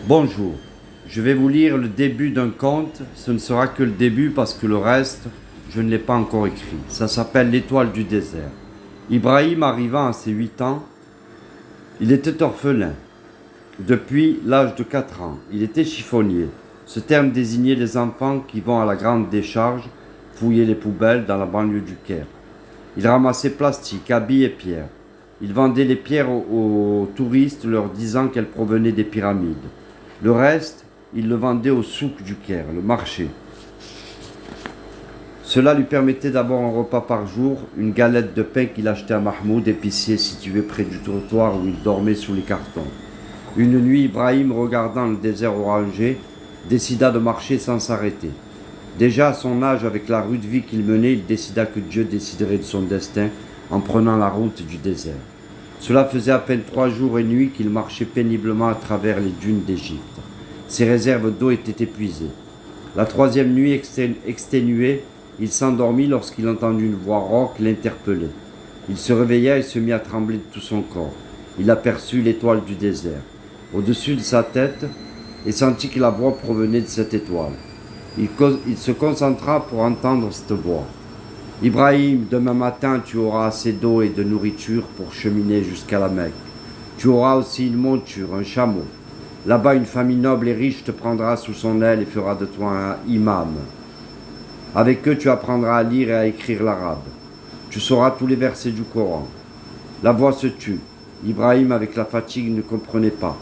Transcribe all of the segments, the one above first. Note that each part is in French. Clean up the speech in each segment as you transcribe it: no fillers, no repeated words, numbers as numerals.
Bonjour, je vais vous lire le début d'un conte. Ce ne sera que le début parce que le reste, je ne l'ai pas encore écrit. Ça s'appelle L'étoile du désert. Ibrahim arrivant à ses 8 ans, il était orphelin. Depuis l'âge de 4 ans, il était chiffonnier. Ce terme désignait les enfants qui vont à la grande décharge fouiller les poubelles dans la banlieue du Caire. Il ramassait plastique, habits et pierres. Il vendait les pierres aux touristes, leur disant qu'elles provenaient des pyramides. Le reste, il le vendait au souk du Caire, le marché. Cela lui permettait d'avoir un repas par jour, une galette de pain qu'il achetait à Mahmoud, épicier situé près du trottoir où il dormait sous les cartons. Une nuit, Ibrahim, regardant le désert orangé, décida de marcher sans s'arrêter. Déjà à son âge, avec la rude vie qu'il menait, il décida que Dieu déciderait de son destin en prenant la route du désert. Cela faisait à peine 3 jours et nuits qu'il marchait péniblement à travers les dunes d'Égypte. Ses réserves d'eau étaient épuisées. La 3e nuit, exténué, il s'endormit lorsqu'il entendit une voix rauque l'interpeller. Il se réveilla et se mit à trembler de tout son corps. Il aperçut l'étoile du désert, au-dessus de sa tête, et sentit que la voix provenait de cette étoile. Il se concentra pour entendre cette voix. « Ibrahim, demain matin, tu auras assez d'eau et de nourriture pour cheminer jusqu'à la Mecque. Tu auras aussi une monture, un chameau. Là-bas, une famille noble et riche te prendra sous son aile et fera de toi un imam. Avec eux, tu apprendras à lire et à écrire l'arabe. Tu sauras tous les versets du Coran. » La voix se tut. Ibrahim, avec la fatigue, ne comprenait pas.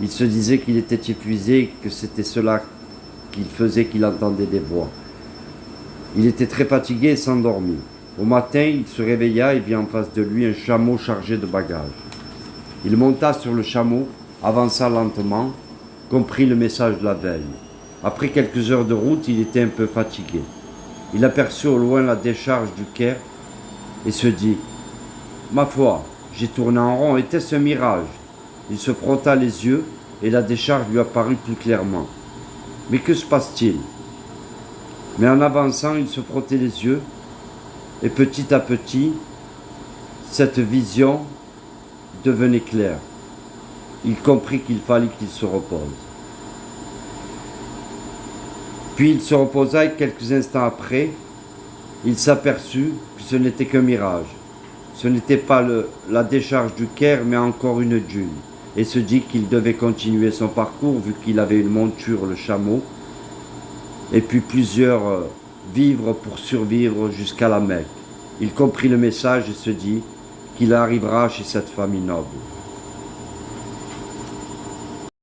Il se disait qu'il était épuisé et que c'était cela qu'il faisait qu'il entendait des voix. Il était très fatigué et s'endormit. Au matin, il se réveilla et vit en face de lui un chameau chargé de bagages. Il monta sur le chameau, avança lentement, comprit le message de la veille. Après quelques heures de route, il était un peu fatigué. Il aperçut au loin la décharge du Caire et se dit « Ma foi, j'ai tourné en rond, était-ce un mirage ?» Il se frotta les yeux et la décharge lui apparut plus clairement. Mais que se passe-t-il ? Mais en avançant, il se frottait les yeux et petit à petit, cette vision devenait claire. Il comprit qu'il fallait qu'il se repose. Puis il se reposa et quelques instants après, il s'aperçut que ce n'était qu'un mirage. Ce n'était pas la décharge du Caire, mais encore une dune, et se dit qu'il devait continuer son parcours vu qu'il avait une monture, le chameau, et puis plusieurs vivres pour survivre jusqu'à la Mecque. Il comprit le message et se dit qu'il arrivera chez cette famille noble.